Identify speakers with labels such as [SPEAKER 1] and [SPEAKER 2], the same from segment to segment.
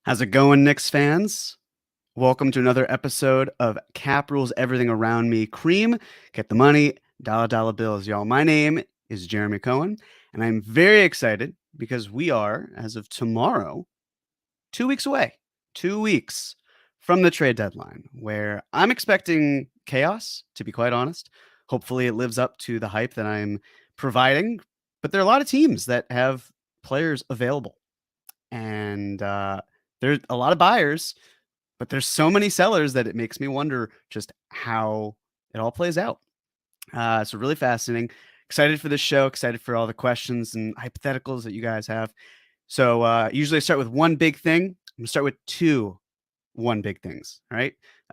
[SPEAKER 1] How's it going, Knicks fans? Welcome to another episode of Cap Rules Everything Around Me. Cream, get the money, dollar bills, y'all. My name is Jeremy Cohen, and I'm very excited because we are, as of tomorrow, 2 weeks away. 2 weeks from the trade deadline, where I'm expecting chaos, to be quite honest. Hopefully, it lives up to the hype that I'm providing. But there are a lot of teams that have players available, and there's a lot of buyers, but there's so many sellers that it makes me wonder just how it all plays out. So really fascinating. Excited for this show. Excited for all the questions and hypotheticals that you guys have. So usually I start with one big thing. I'm gonna start with two one big things. All right.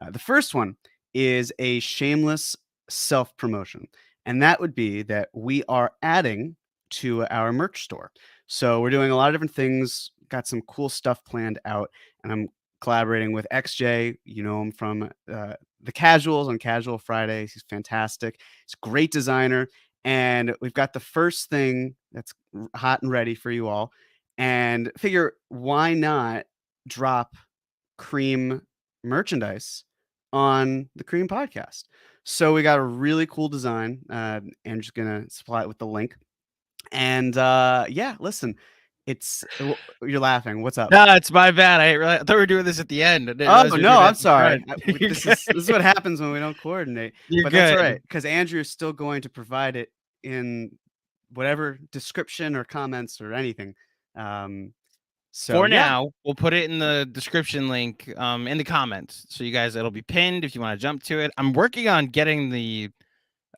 [SPEAKER 1] The first one is a shameless self promotion, and that would be that we are adding to our merch store. So we're doing a lot of different things. Got some cool stuff planned out, and I'm collaborating with XJ. You know him from the Casuals on Casual Fridays. He's fantastic. He's a great designer, and we've got the first thing that's hot and ready for you all. And figure why not drop C.R.E.A.M merchandise on the C.R.E.A.M podcast. So we got a really cool design. Andrew's gonna supply it with the link. And yeah, listen, you're laughing. What's up?
[SPEAKER 2] No, it's my bad. I thought we were doing this at the end. I didn't
[SPEAKER 1] Oh
[SPEAKER 2] realize we were
[SPEAKER 1] no,
[SPEAKER 2] doing it
[SPEAKER 1] I'm
[SPEAKER 2] at the
[SPEAKER 1] sorry.
[SPEAKER 2] front. You're
[SPEAKER 1] This
[SPEAKER 2] good.
[SPEAKER 1] is what happens when we don't coordinate.
[SPEAKER 2] You're
[SPEAKER 1] But that's all
[SPEAKER 2] good.
[SPEAKER 1] right, because Andrew is still going to provide it in whatever description or comments or anything. So
[SPEAKER 2] For
[SPEAKER 1] yeah,
[SPEAKER 2] now, we'll put it in the description link in the comments. So you guys, it'll be pinned if you want to jump to it. I'm working on getting the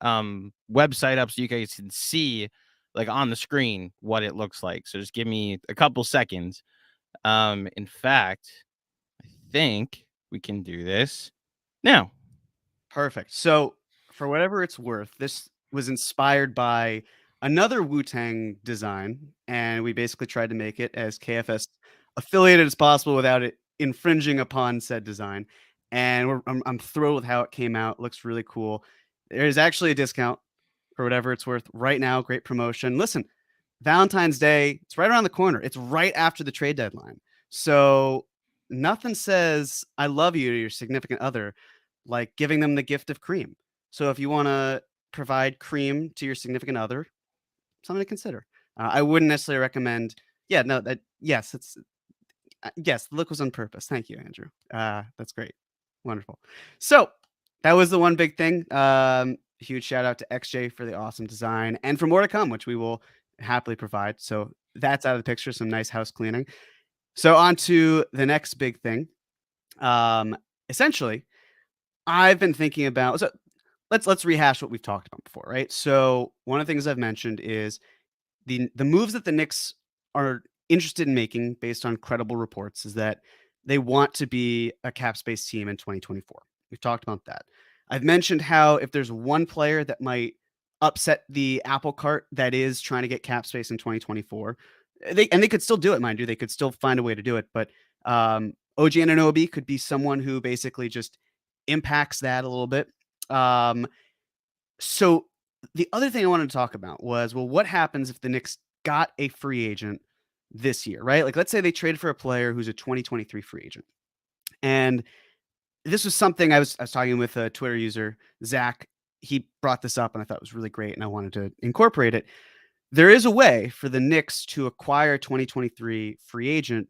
[SPEAKER 2] website up so you guys can see like on the screen what it looks like. So just give me a couple seconds. In fact, I think we can do this now.
[SPEAKER 1] perfect. So, for whatever it's worth, this was inspired by another Wu-Tang design, and we basically tried to make it as KFS affiliated as possible without it infringing upon said design. And I'm thrilled with how it came out. It looks really cool. There's actually a discount for whatever it's worth right now. Great promotion. Listen, Valentine's Day, it's right around the corner. It's right after the trade deadline. So nothing says I love you to your significant other like giving them the gift of cream. So if you want to provide cream to your significant other, something to consider. I wouldn't necessarily recommend. Yeah, no, that yes, it's yes. The look was on purpose. Thank you, Andrew. That's great, wonderful. So that was the one big thing. Huge shout out to XJ for the awesome design and for more to come, which we will happily provide. So that's out of the picture. Some nice house cleaning. So on to the next big thing. Essentially, I've been thinking about so let's rehash what we've talked about before, right? So one of the things I've mentioned is the moves that the Knicks are interested in making based on credible reports is that they want to be a cap space team in 2024. We've talked about that. I've mentioned how if there's one player that might upset the apple cart that is trying to get cap space in 2024, they could still do it, mind you. They could still find a way to do it, but OG Anunoby could be someone who basically just impacts that a little bit. So the other thing I wanted to talk about was, well, what happens if the Knicks got a free agent this year, right? Like, let's say they traded for a player who's a 2023 free agent. And this was something I was talking with a Twitter user, Zach. He brought this up and I thought it was really great and I wanted to incorporate it. There is a way for the Knicks to acquire a 2023 free agent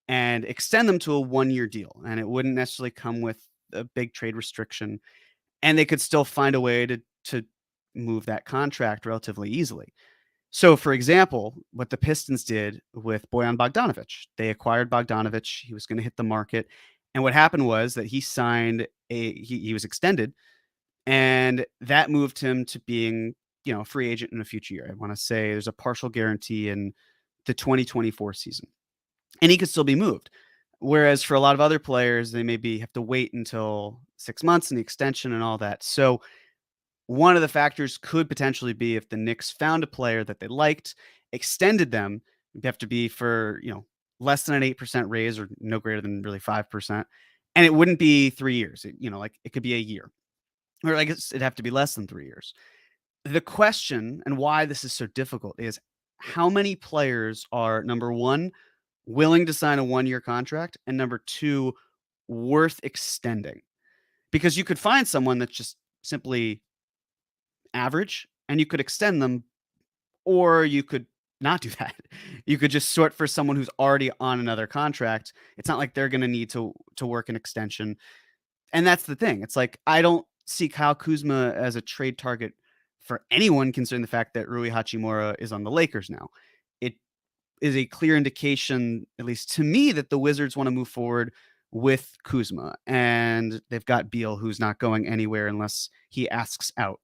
[SPEAKER 1] and extend them to a 1-year deal. And it wouldn't necessarily come with a big trade restriction. And they could still find a way to move that contract relatively easily. So, for example, what the Pistons did with Bojan Bogdanovic, they acquired Bogdanovic. He was going to hit the market. And what happened was that he was extended, and that moved him to being, a free agent in a future year. I want to say there's a partial guarantee in the 2024 season, and he could still be moved. Whereas for a lot of other players, they maybe have to wait until 6 months and the extension and all that. So one of the factors could potentially be if the Knicks found a player that they liked, extended them, it'd have to be for, less than an 8% raise or no greater than really 5%. And it wouldn't be 3 years. Like it could be a year. Or I guess it'd have to be less than 3 years. The question and why this is so difficult is how many players are, number one, willing to sign a 1-year contract, and number 2, worth extending. Because you could find someone that's just simply average and you could extend them, or you could not do that. You could just sort for someone who's already on another contract. It's not like they're going to need to work an extension. And that's the thing. It's like I don't see Kyle Kuzma as a trade target for anyone, considering the fact that Rui Hachimura is on the Lakers now. It is a clear indication, at least to me, that the Wizards want to move forward with Kuzma, and they've got Beal, who's not going anywhere unless he asks out.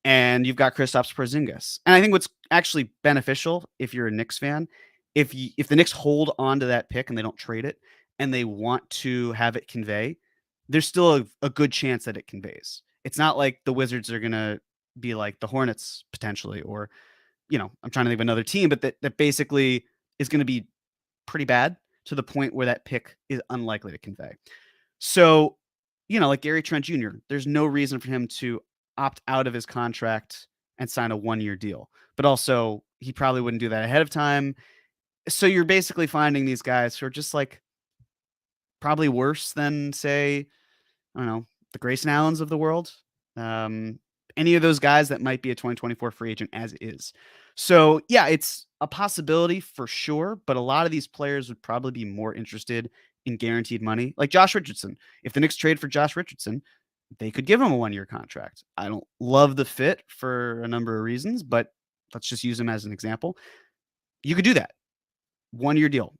[SPEAKER 1] And you've got Kristaps Porzingis. And I think what's actually beneficial if you're a Knicks fan, if the Knicks hold on to that pick and they don't trade it and they want to have it convey, there's still a good chance that it conveys. It's not like the Wizards are going to be like the Hornets potentially, or, I'm trying to think of another team, but that basically is going to be pretty bad to the point where that pick is unlikely to convey. So, like Gary Trent Jr., there's no reason for him to opt out of his contract and sign a 1-year deal. But also, he probably wouldn't do that ahead of time. So you're basically finding these guys who are just like probably worse than, say, I don't know, the Grayson Allens of the world. Any of those guys that might be a 2024 free agent as is. So yeah, it's a possibility for sure, but a lot of these players would probably be more interested in guaranteed money. Like Josh Richardson. If the Knicks trade for Josh Richardson, they could give him a 1-year contract. I don't love the fit for a number of reasons, but let's just use him as an example. You could do that. 1-year deal.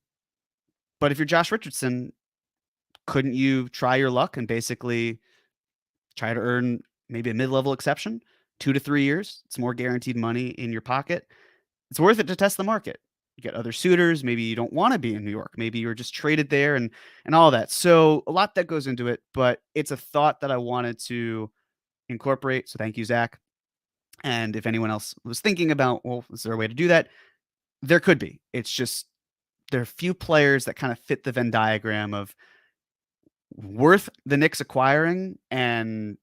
[SPEAKER 1] But if you're Josh Richardson, couldn't you try your luck and basically try to earn maybe a mid-level exception, 2 to 3 years? It's more guaranteed money in your pocket. It's worth it to test the market. You get other suitors. Maybe you don't want to be in New York. Maybe you're just traded there and all that. So a lot that goes into it, but it's a thought that I wanted to incorporate. So thank you, Zach. And if anyone else was thinking about, well, is there a way to do that? There could be. It's just there are a few players that kind of fit the Venn diagram of worth the Knicks acquiring and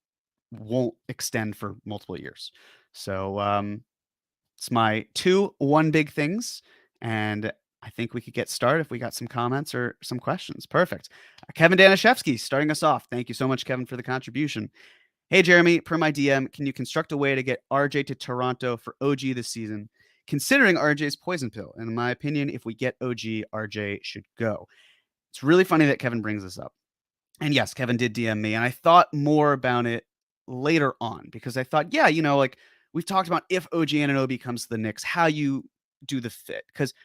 [SPEAKER 1] won't extend for multiple years. So it's my 2 one big things. And I think we could get started if we got some comments or some questions. Perfect. Kevin Danishevsky starting us off. Thank you so much, Kevin, for the contribution. Hey, Jeremy, per my DM, can you construct a way to get RJ to Toronto for OG this season, considering RJ's poison pill? And in my opinion, if we get OG, RJ should go. It's really funny that Kevin brings this up. And yes, Kevin did DM me, and I thought more about it later on because I thought, yeah, like we've talked about if OG Anunoby comes to the Knicks, how you do the fit, because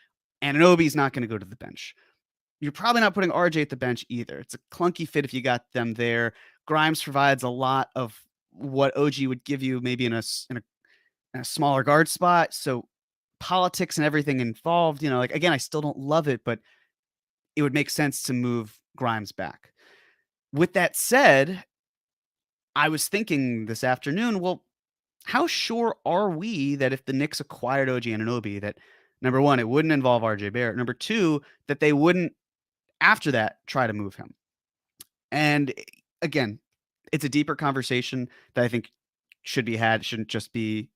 [SPEAKER 1] Anunoby's not going to go to the bench. You're probably not putting RJ at the bench either. It's a clunky fit if you got them there. Grimes provides a lot of what OG would give you maybe in a smaller guard spot. So politics and everything involved, like, again, I still don't love it, but it would make sense to move Grimes back. With that said, I was thinking this afternoon, well, how sure are we that if the Knicks acquired OG Anunoby, that number one, it wouldn't involve RJ Barrett. Number two, that they wouldn't, after that, try to move him. And again, it's a deeper conversation that I think should be had. It shouldn't just be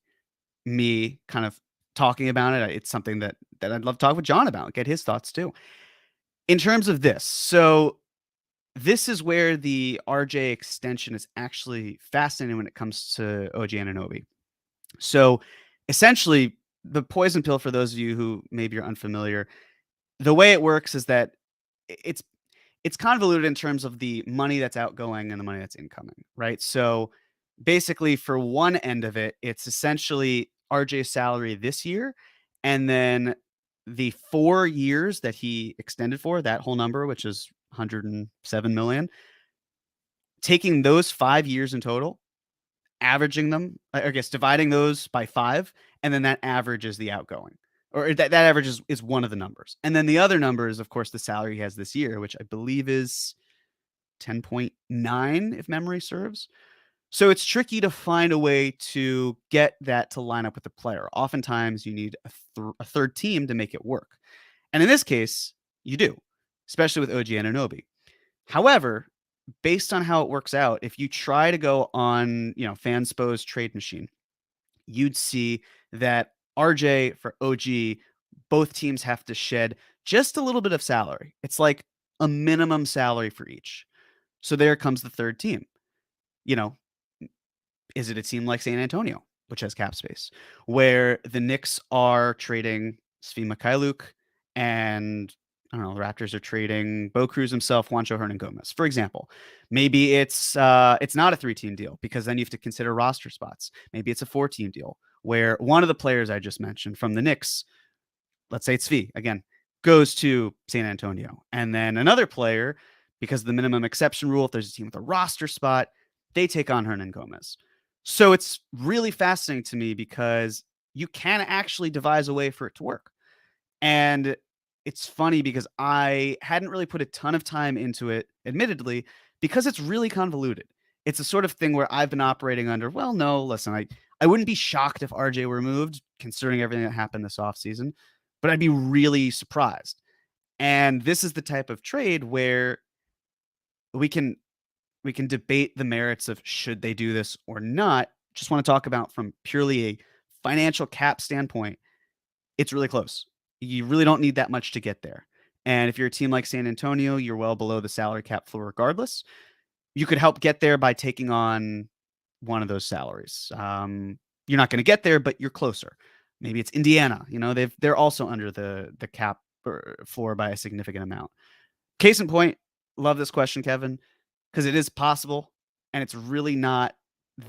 [SPEAKER 1] me kind of talking about it. It's something that I'd love to talk with John about, get his thoughts too. In terms of this, so this is where the RJ extension is actually fascinating when it comes to OG Anunoby. So essentially, the poison pill, for those of you who maybe are unfamiliar, the way it works is that it's convoluted in terms of the money that's outgoing and the money that's incoming, right? So basically, for one end of it, it's essentially RJ's salary this year, and then the 4 years that he extended for, that whole number, which is 107 million, taking those 5 years in total, averaging them, I guess dividing those by 5, and then that average is the outgoing, or that average is one of the numbers. And then the other number is, of course, the salary he has this year, which I believe is 10.9, if memory serves. So it's tricky to find a way to get that to line up with the player. Oftentimes you need a third team to make it work. And in this case, you do, especially with OG Anunoby. However, based on how it works out, if you try to go on, Fanspo's trade machine, you'd see that RJ for OG, both teams have to shed just a little bit of salary. It's like a minimum salary for each. So there comes the third team. You know, is it a team like San Antonio, which has cap space, where the Knicks are trading Svi Mikhailuk and I don't know, the Raptors are trading Bo Cruz himself, Juancho Hernan-Gomez, for example. Maybe it's not a 3-team deal because then you have to consider roster spots. Maybe it's a 4-team deal where one of the players I just mentioned from the Knicks, let's say it's Svi, again, goes to San Antonio. And then another player, because of the minimum exception rule, if there's a team with a roster spot, they take on Hernan-Gomez. So it's really fascinating to me because you can actually devise a way for it to work. And it's funny because I hadn't really put a ton of time into it, admittedly, because it's really convoluted. It's a sort of thing where I've been operating under, well, no, listen, I wouldn't be shocked if RJ were moved, considering everything that happened this offseason, but I'd be really surprised. And this is the type of trade where we can debate the merits of should they do this or not. Just want to talk about from purely a financial cap standpoint, it's really close. You really don't need that much to get there. And if you're a team like San Antonio, you're well below the salary cap floor regardless. You could help get there by taking on one of those salaries. You're not going to get there, but you're closer. Maybe it's Indiana. You know, they're also under the cap floor by a significant amount. Case in point, love this question, Kevin, because it is possible and it's really not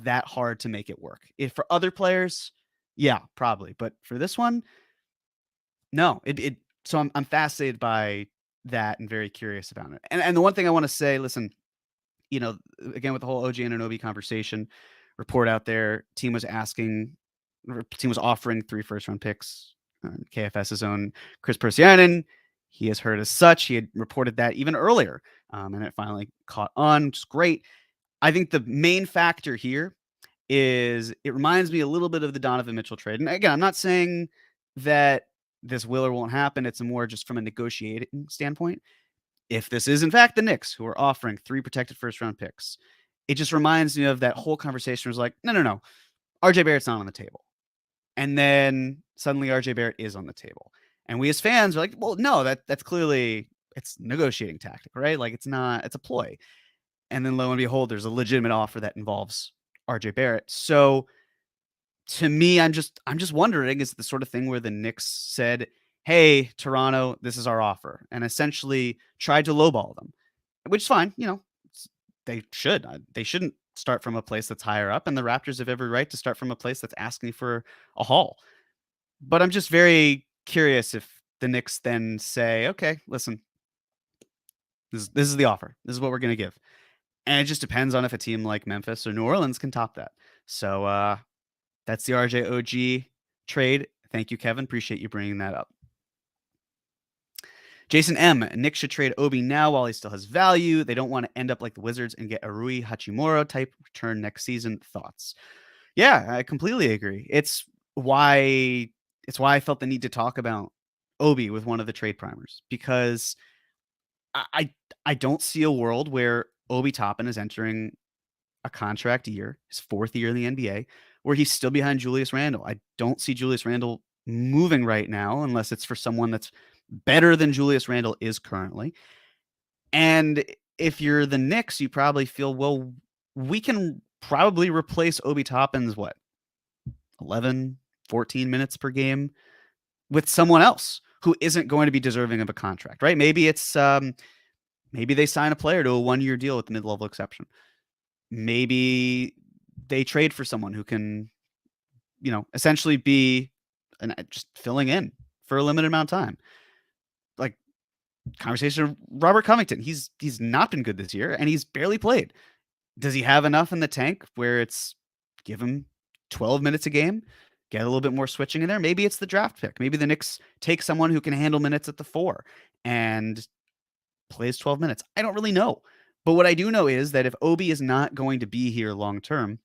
[SPEAKER 1] that hard to make it work. If for other players, yeah, probably. But for this one, no. So I'm fascinated by that and very curious about it. And the one thing I want to say, listen, you know, again with the whole OG Anunoby conversation, report out there, team was offering 3 first-round picks. KFS's own Chris Persianen, he has heard as such. He had reported that even earlier, and it finally caught on, which is great. I think the main factor here is it reminds me a little bit of the Donovan Mitchell trade. And again, I'm not saying that this will or won't happen. It's more just from a negotiating standpoint. If this is, in fact, the Knicks who are offering 3 protected first-round picks, it just reminds me of that whole conversation was like, no. RJ Barrett's not on the table. And then suddenly RJ Barrett is on the table. And we as fans are like, well, no, that's clearly it's negotiating tactic, right? Like it's a ploy. And then lo and behold, there's a legitimate offer that involves RJ Barrett. So to me, I'm just wondering, is it the sort of thing where the Knicks said, hey, Toronto, this is our offer, and essentially tried to lowball them, which is fine. You know, they shouldn't start from a place that's higher up, and the Raptors have every right to start from a place that's asking for a haul. But I'm just very curious if the Knicks then say, okay, listen, this is the offer. This is what we're going to give. And it just depends on if a team like Memphis or New Orleans can top that. So that's the RJ OG trade. Thank you, Kevin. Appreciate you bringing that up. Jason M. Knicks should trade Obi now while he still has value. They don't want to end up like the Wizards and get a Rui Hachimura type return next season. Thoughts? Yeah, I completely agree. It's why I felt the need to talk about Obi with one of the trade primers, because I don't see a world where Obi Toppin is entering a contract year, his 4th year in the NBA, where he's still behind Julius Randle. I don't see Julius Randle moving right now unless it's for someone that's better than Julius Randle is currently. And if you're the Knicks, you probably feel, well, we can probably replace Obi Toppin's 11, 14 minutes per game with someone else who isn't going to be deserving of a contract, right? Maybe it's maybe they sign a player to a 1-year deal with the mid-level exception. Maybe they trade for someone who can, you know, essentially be just filling in for a limited amount of time. Like conversation of Robert Covington. He's not been good this year and he's barely played. Does he have enough in the tank where it's give him 12 minutes a game, get a little bit more switching in there? Maybe it's the draft pick. Maybe the Knicks take someone who can handle minutes at the 4 and plays 12 minutes. I don't really know. But what I do know is that if Obi is not going to be here long term,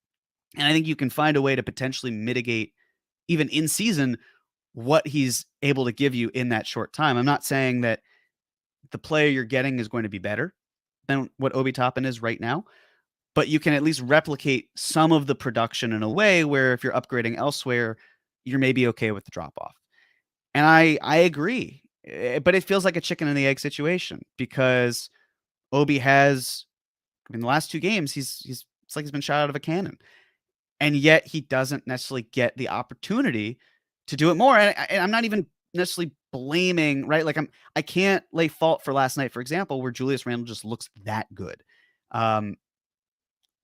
[SPEAKER 1] and I think you can find a way to potentially mitigate even in season what he's able to give you in that short time. I'm not saying that the player you're getting is going to be better than what Obi Toppin is right now, but you can at least replicate some of the production in a way where if you're upgrading elsewhere, you're maybe okay with the drop off. And I agree. But it feels like a chicken and the egg situation because Obi has, in the last 2 games, it's like he's been shot out of a cannon. And yet he doesn't necessarily get the opportunity to do it more. And I'm not even necessarily blaming, right? Like I can't lay fault for last night, for example, where Julius Randle just looks that good.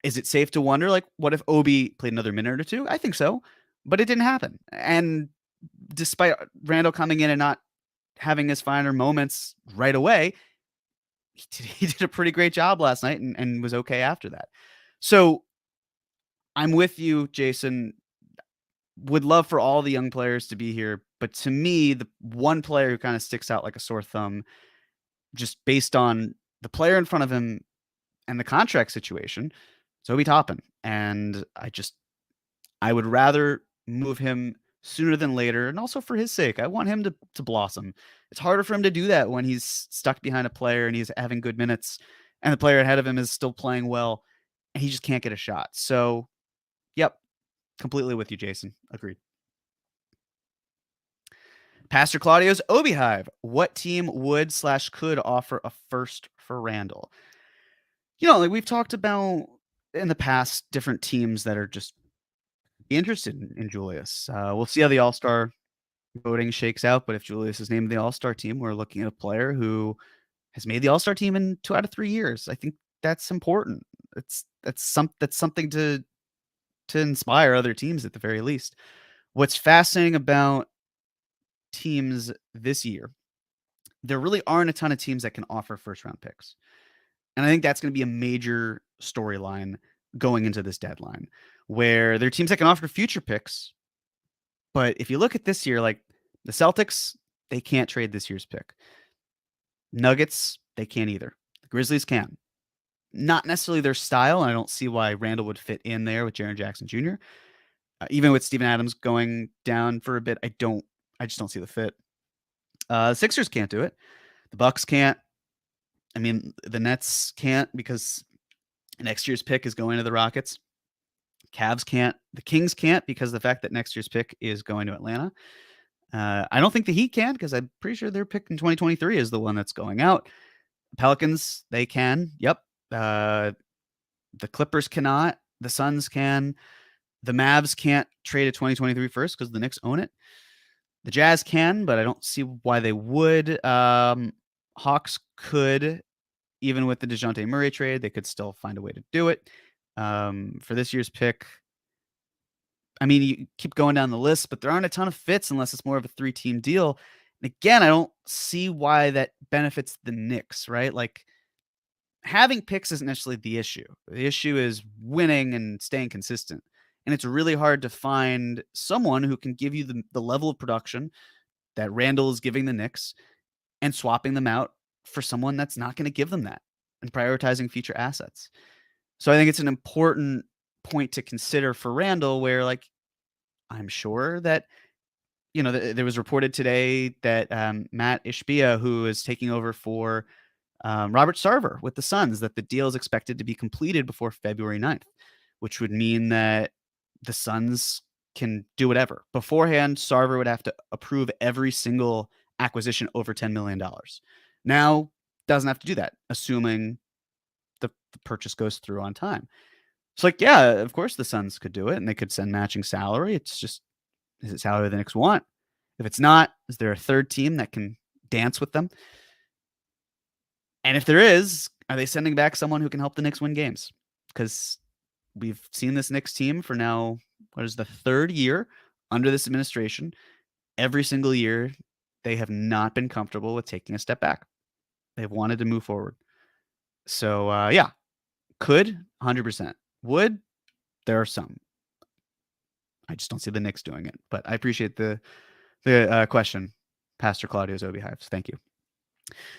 [SPEAKER 1] Is it safe to wonder, like, what if Obi played another minute or 2? I think so, but it didn't happen. And despite Randle coming in and not having his finer moments right away, he did a pretty great job last night and was okay after that. So I'm with you, Jason. Would love for all the young players to be here, but to me, the one player who kind of sticks out like a sore thumb, just based on the player in front of him and the contract situation, is Obi Toppin. And I would rather move him sooner than later, and also for his sake. I want him to blossom. It's harder for him to do that when he's stuck behind a player and he's having good minutes, and the player ahead of him is still playing well, and he just can't get a shot. So, yep, completely with you, Jason. Agreed. Pastor Claudio's Obi Hive. What team would/could offer a first for Randle? Like we've talked about in the past, different teams that are just interested in Julius. We'll see how the All-Star voting shakes out, but if Julius is named the All-Star team, we're looking at a player who has made the All-Star team in 2 out of 3 years. I think that's important. That's something to inspire other teams at the very least. What's fascinating about teams this year, there really aren't a ton of teams that can offer first-round picks. And I think that's going to be a major storyline going into this deadline, where there are teams that can offer future picks. But if you look at this year, like the Celtics, they can't trade this year's pick. Nuggets, they can't either. The Grizzlies can. Not necessarily their style, and I don't see why Randle would fit in there with Jaren Jackson Jr. Even with Steven Adams going down for a bit, I just don't see the fit. The Sixers can't do it. The Bucks can't. I mean, the Nets can't because next year's pick is going to the Rockets. Cavs can't. The Kings can't because of the fact that next year's pick is going to Atlanta. I don't think the Heat can because I'm pretty sure their pick in 2023 is the one that's going out. Pelicans, they can. Yep. The Clippers cannot. The Suns can. The Mavs can't trade a 2023 first because the Knicks own it. The Jazz can, but I don't see why they would. Hawks could, even with the DeJounte Murray trade, they could still find a way to do it. For this year's pick, I mean, you keep going down the list, but there aren't a ton of fits unless it's more of a 3-team deal. And again, I don't see why that benefits the Knicks, right? Like, having picks isn't necessarily the issue. The issue is winning and staying consistent. And it's really hard to find someone who can give you the level of production that Randle is giving the Knicks and swapping them out for someone that's not going to give them that and prioritizing future assets. So I think it's an important point to consider for Randle where, like, I'm sure that, there was reported today that Matt Ishbia, who is taking over for Robert Sarver with the Suns, that the deal is expected to be completed before February 9th, which would mean that the Suns can do whatever. Beforehand, Sarver would have to approve every single acquisition over $10 million. Now, doesn't have to do that, assuming the purchase goes through on time. It's like, yeah, of course the Suns could do it, and they could send matching salary. It's just, is it salary the Knicks want? If it's not, is there a third team that can dance with them? And if there is, are they sending back someone who can help the Knicks win games? Because we've seen this Knicks team for now, what is the 3rd year under this administration? Every single year, they have not been comfortable with taking a step back. They've wanted to move forward. So, yeah, could, 100%. Would, there are some. I just don't see the Knicks doing it. But I appreciate the question, Pastor Claudio's Obi Hives. Thank you.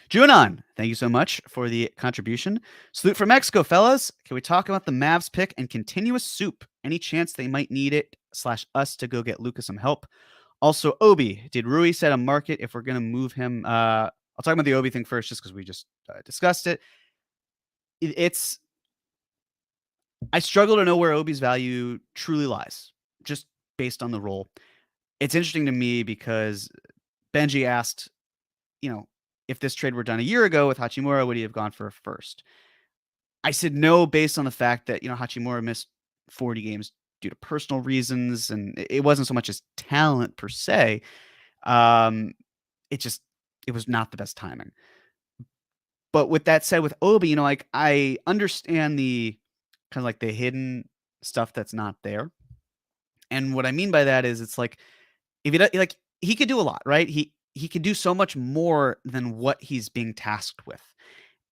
[SPEAKER 1] Juanon, thank you so much for the contribution. Salute from Mexico, fellas. Can we talk about the Mavs pick and continuous soup? Any chance they might need it / us to go get Luka some help? Also, Obi, did Rui set a market if we're going to move him? I'll talk about the Obi thing first just because we just discussed it. I struggle to know where Obi's value truly lies, just based on the role. It's interesting to me because Benji asked, if this trade were done a year ago with Hachimura, would he have gone for a first? I said no based on the fact that, Hachimura missed 40 games due to personal reasons, and it wasn't so much as talent per se. It was not the best timing. But with that said, with Obi, I understand the kind of like the hidden stuff that's not there. And what I mean by that is it's like if he could do a lot, right? He could do so much more than what he's being tasked with.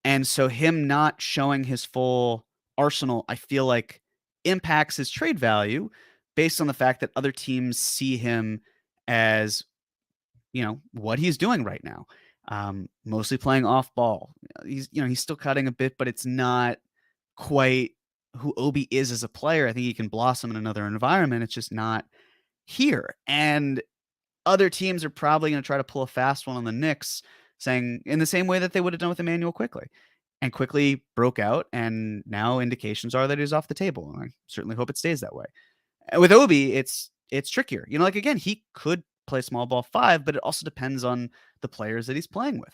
[SPEAKER 1] And so him not showing his full arsenal, I feel like impacts his trade value based on the fact that other teams see him as, what he's doing right now. Mostly playing off ball. He's still cutting a bit, but it's not quite who Obi is as a player. I think he can blossom in another environment. It's just not here. And other teams are probably going to try to pull a fast one on the Knicks, saying in the same way that they would have done with Emmanuel Quickly. And Quickly broke out, and now indications are that he's off the table. And I certainly hope it stays that way. With Obi, it's trickier. Again, he could play small ball 5, but it also depends on the players that he's playing with.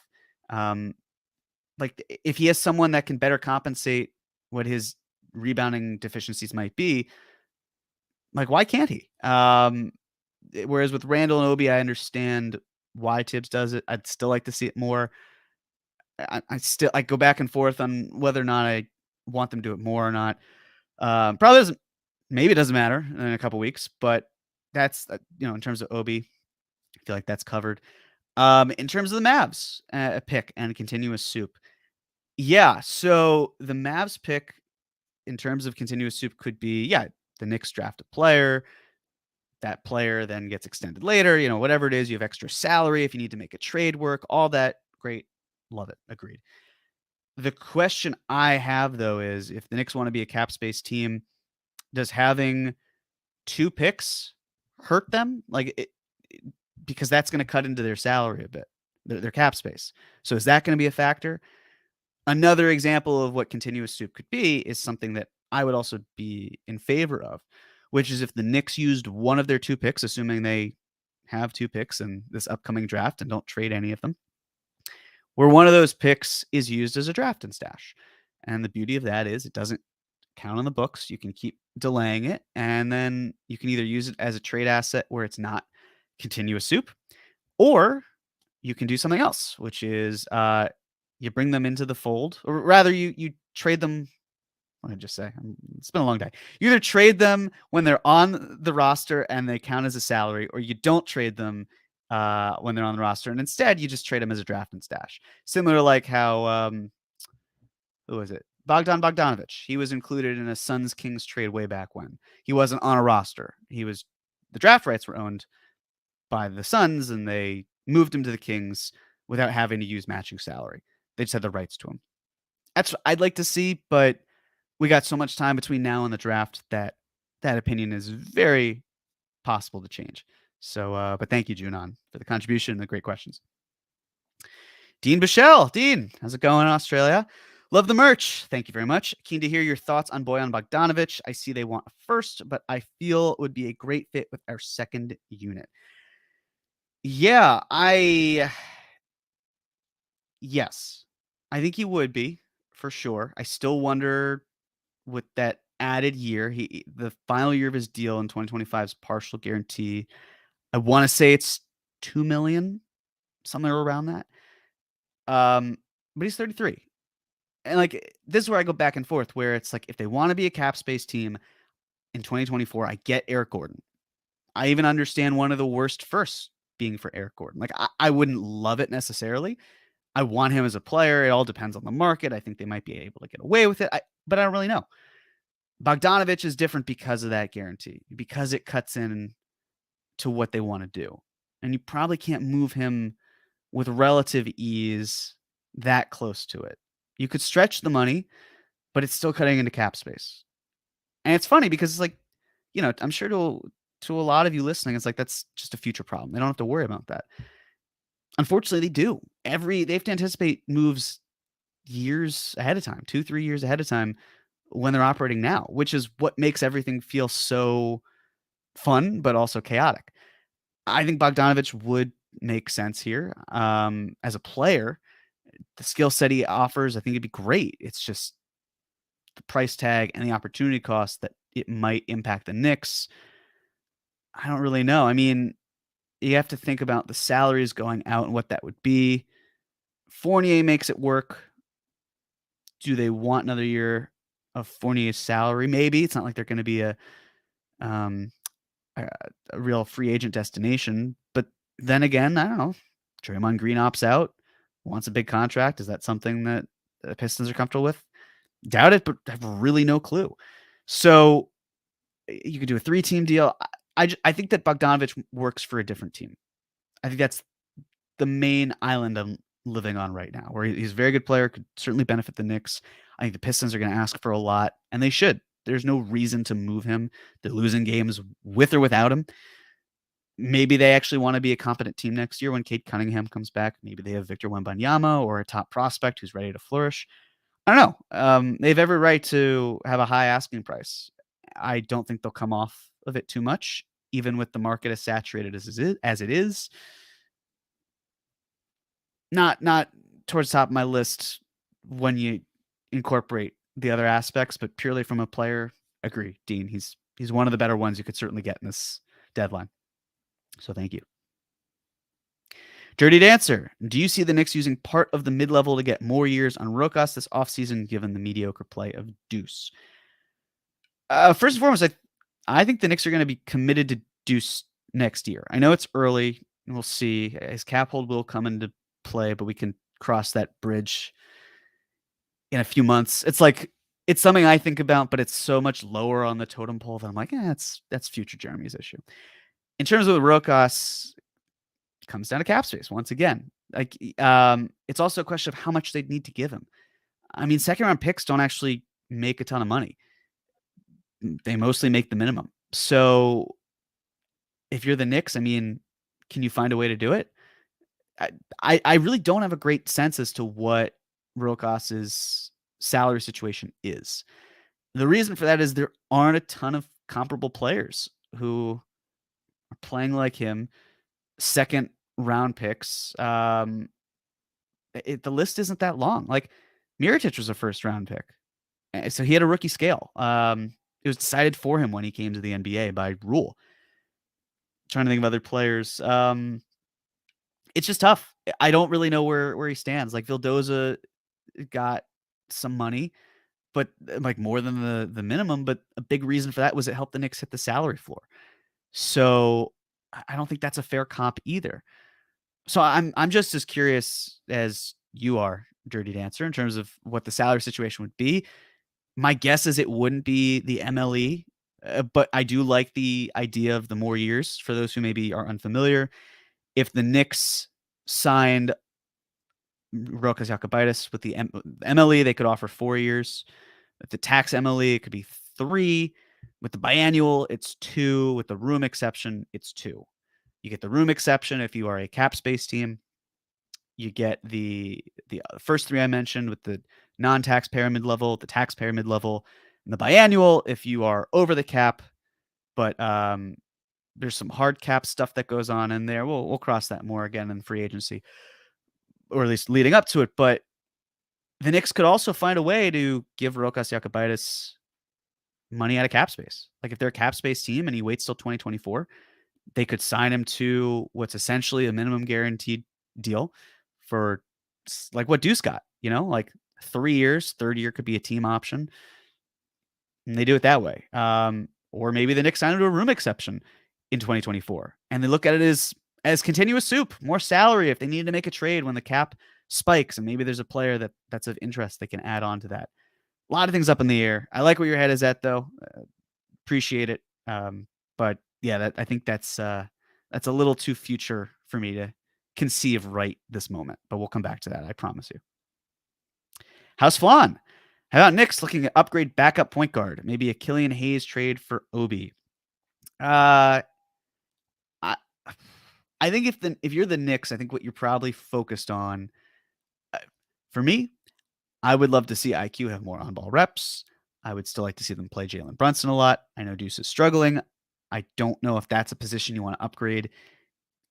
[SPEAKER 1] If he has someone that can better compensate what his rebounding deficiencies might be, why can't he? Whereas with Randle and Obi, I understand why Tibbs does it. I'd still like to see it more. I go back and forth on whether or not I want them to do it more or not. Probably doesn't. Maybe it doesn't matter in a couple weeks, but that's in terms of Obi, I feel like that's covered. In terms of the Mavs pick and continuous soup, yeah. So the Mavs pick in terms of continuous soup could be the Knicks draft a player. That player then gets extended later, whatever it is. You have extra salary if you need to make a trade work, all that. Great. Love it. Agreed. The question I have, though, is if the Knicks want to be a cap space team, does having 2 picks hurt them? Because that's going to cut into their salary a bit, their cap space. So is that going to be a factor? Another example of what continuous soup could be is something that I would also be in favor of, which is if the Knicks used one of their 2 picks, assuming they have 2 picks in this upcoming draft and don't trade any of them, where one of those picks is used as a draft and stash. And the beauty of that is it doesn't count on the books. You can keep delaying it, and then you can either use it as a trade asset where it's not continuous soup, or you can do something else, which is you bring them into the fold, or rather you trade them. What did I just say? It's been a long day. You either trade them when they're on the roster and they count as a salary, or you don't trade them when they're on the roster, and instead you just trade them as a draft and stash. Similar like how who was it? Bojan Bogdanovic. He was included in a Suns Kings trade way back when. He wasn't on a roster. The draft rights were owned by the Suns, and they moved him to the Kings without having to use matching salary. They just had the rights to him. That's what I'd like to see, but we got so much time between now and the draft that opinion is very possible to change. So, but thank you, Junon, for the contribution and the great questions. Dean Bichelle. Dean, how's it going in Australia? Love the merch. Thank you very much. Keen to hear your thoughts on Bojan Bogdanovic. I see they want a first, but I feel it would be a great fit with our second unit. Yeah, yes, I think he would be for sure. I still wonder with that added year, the final year of his deal in 2025's partial guarantee. I want to say it's $2 million, somewhere around that. But he's 33. And this is where I go back and forth, where it's like, if they want to be a cap space team in 2024, I get Eric Gordon. I even understand one of the worst firsts being for Eric Gordon. I wouldn't love it necessarily. I want him as a player. It all depends on the market. I think they might be able to get away with it, but I don't really know. Bogdanovic is different because of that guarantee, because it cuts in to what they want to do. And you probably can't move him with relative ease that close to it. You could stretch the money, but it's still cutting into cap space. And it's funny because it's I'm sure to a lot of you listening, it's that's just a future problem. They don't have to worry about that. Unfortunately, they do. They have to anticipate moves years ahead of time, 2-3 years ahead of time when they're operating now, which is what makes everything feel so fun, but also chaotic. I think Bogdanovic would make sense here. As a player, the skill set he offers, I think it'd be great. It's just the price tag and the opportunity cost that it might impact the Knicks. I don't really know. I mean, you have to think about the salaries going out and what that would be. Fournier makes it work. Do they want another year of Fournier's salary? Maybe. It's not like they're going to be um, a real free agent destination. But then again, I don't know. Draymond Green opts out, wants a big contract. Is that something that the Pistons are comfortable with? Doubt it, but I have really no clue. So you could do a 3-team deal. I think that Bogdanovic works for a different team. I think that's the main island I'm living on right now, where he's a very good player, could certainly benefit the Knicks. I think the Pistons are going to ask for a lot, and they should. There's no reason to move him. They're losing games with or without him. Maybe they actually want to be a competent team next year when Cade Cunningham comes back. Maybe they have Victor Wembanyama or a top prospect who's ready to flourish. I don't know. They have every right to have a high asking price. I don't think they'll come off of it too much, even with the market as saturated as it is. Not towards the top of my list when you incorporate the other aspects, but purely from a player, agree, Dean. He's one of the better ones you could certainly get in this deadline. So thank you. Dirty Dancer, do you see the Knicks using part of the mid-level to get more years on Rokas this offseason, given the mediocre play of Deuce? First and foremost, I think the Knicks are going to be committed to Deuce next year. I know it's early. We'll see. His cap hold will come into play, but we can cross that bridge in a few months. It's something I think about, but it's so much lower on the totem pole that I'm like, that's future Jeremy's issue. In terms of the Rokas, it comes down to cap space once again. It's also a question of how much they'd need to give him. I mean, second round picks don't actually make a ton of money. They mostly make the minimum. So if you're the Knicks, I mean, can you find a way to do it? I really don't have a great sense as to what Rokas's salary situation is. The reason for that is there aren't a ton of comparable players who are playing like him, second round picks. The list isn't that long. Like Mirotic was a first round pick. So he had a rookie scale. It was decided for him when he came to the NBA by rule. Trying to think of other players. It's just tough. I don't really know where he stands. Like Vildoza got some money, but like more than the minimum. But a big reason for that was it helped the Knicks hit the salary floor. So I don't think that's a fair comp either. So I'm just as curious as you are, Dirty Dancer, in terms of what the salary situation would be. My guess is it wouldn't be the MLE, but I do like the idea of the more years for those who maybe are unfamiliar. If the Knicks signed Rokas Jokubaitis with the MLE, they could offer 4 years. With the tax MLE, it could be 3. With the biannual, it's 2. With the room exception, it's 2. You get the room exception if you are a cap space team. You get the first 3 I mentioned with the non-taxpayer mid-level, the taxpayer mid-level, and the biannual if you are over the cap. But there's some hard cap stuff that goes on in there. We'll cross that more again in free agency, or at least leading up to it. But the Knicks could also find a way to give Rokas Jokubaitis money out of cap space. Like if they're a cap space team and he waits till 2024, they could sign him to what's essentially a minimum guaranteed deal for like what Deuce got, like 3 years, third year could be a team option. And they do it that way. Or maybe the Knicks sign him to a room exception in 2024. And they look at it as continuous soup, more salary if they need to make a trade when the cap spikes. And maybe there's a player that's of interest they can add on to that. A lot of things up in the air. I like where your head is at, though. Appreciate it. But yeah, I think that's a little too future for me to conceive right this moment. But we'll come back to that. I promise you. How's Flan? How about Knicks looking at upgrade backup point guard? Maybe a Killian Hayes trade for Obi. I think if you're the Knicks, I think what you're probably focused on. For me, I would love to see IQ have more on-ball reps. I would still like to see them play Jalen Brunson a lot. I know Deuce is struggling. I don't know if that's a position you want to upgrade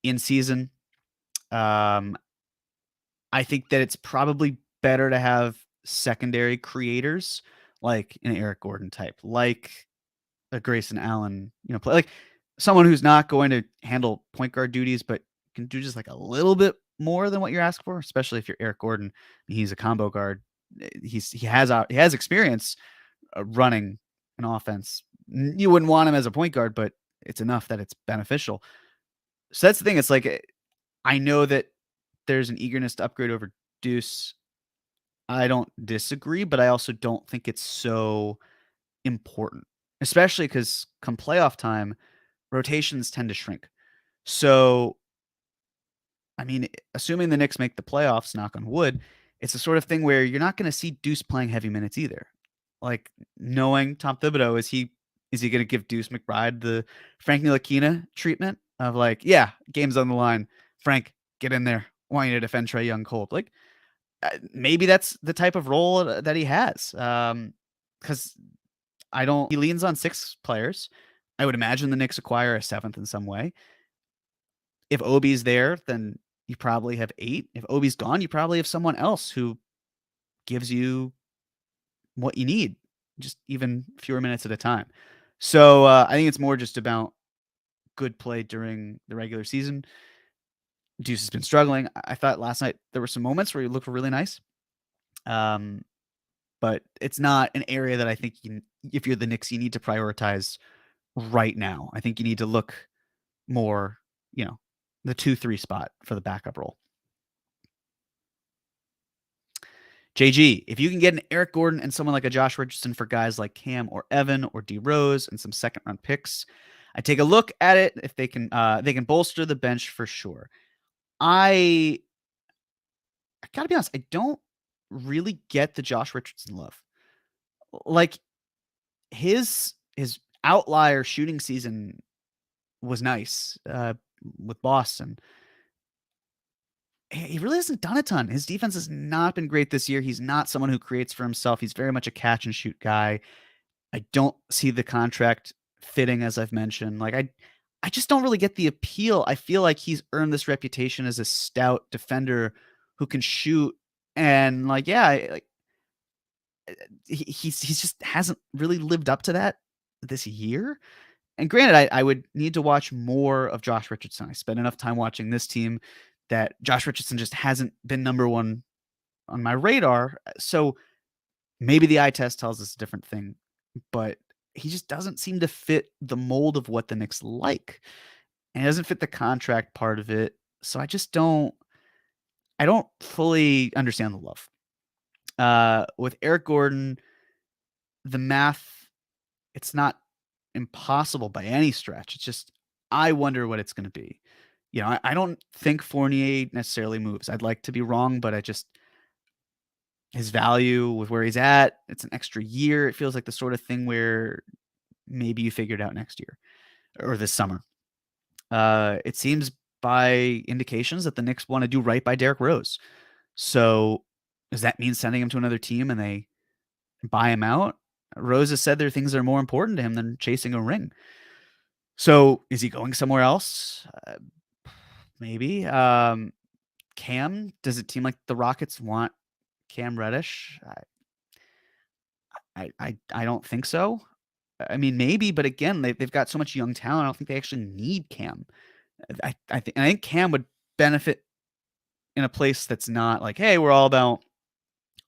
[SPEAKER 1] in season. I think that it's probably better to have secondary creators like an Eric Gordon type, like a Grayson Allen, play like someone who's not going to handle point guard duties, but can do just like a little bit more than what you're asking for, especially if you're Eric Gordon. He's a combo guard. He has experience running an offense. You wouldn't want him as a point guard, but it's enough that it's beneficial. So that's the thing. It's like I know that there's an eagerness to upgrade over Deuce. I don't disagree, but I also don't think it's so important, especially because come playoff time, rotations tend to shrink. So, I mean, assuming the Knicks make the playoffs, knock on wood, it's the sort of thing where you're not going to see Deuce playing heavy minutes either. Like knowing Tom Thibodeau, is he going to give Deuce McBride the Frank Ntilikina treatment of like, yeah, game's on the line, Frank, get in there, I want you to defend Trae Young cold, like maybe that's the type of role that he has. Because he leans on 6 players. I would imagine the Knicks acquire a 7th in some way. If Obi's there, then you probably have 8. If Obi's gone, you probably have someone else who gives you what you need, just even fewer minutes at a time. So I think it's more just about good play during the regular season. Deuce has been struggling. I thought last night there were some moments where he looked really nice. But it's not an area that I think if you're the Knicks, you need to prioritize right now. I think you need to look more, the 2-3 spot for the backup role. JG, if you can get an Eric Gordon and someone like a Josh Richardson for guys like Cam or Evan or D Rose and some second round picks, I take a look at it. If they can bolster the bench for sure. I gotta be honest, I don't really get the Josh Richardson love. Like his outlier shooting season was nice with Boston. He really hasn't done a ton. His defense has not been great this year. He's not someone who creates for himself. He's very much a catch and shoot guy. I don't see the contract fitting, as I've mentioned. Like I just don't really get the appeal. I feel like he's earned this reputation as a stout defender who can shoot, and like he's just hasn't really lived up to that this year. And granted, I would need to watch more of Josh Richardson. I spent enough time watching this team that Josh Richardson just hasn't been number one on my radar. So maybe the eye test tells us a different thing, but he just doesn't seem to fit the mold of what the Knicks like. And he doesn't fit the contract part of it. So I don't fully understand the love. With Eric Gordon, the math, it's not impossible by any stretch. It's just, I wonder what it's going to be. I don't think Fournier necessarily moves. I'd like to be wrong, but his value with where he's at, it's an extra year. It feels like the sort of thing where maybe you figure it out next year or this summer. It seems by indications that the Knicks want to do right by Derrick Rose. So does that mean sending him to another team and they buy him out? Rose has said there are things that are more important to him than chasing a ring. So is he going somewhere else? Maybe. Cam, does it seem like the Rockets want Cam Reddish? I don't think so. I mean, maybe, but again, they've got so much young talent. I don't think they actually need Cam. I think Cam would benefit in a place that's not like, hey, we're all about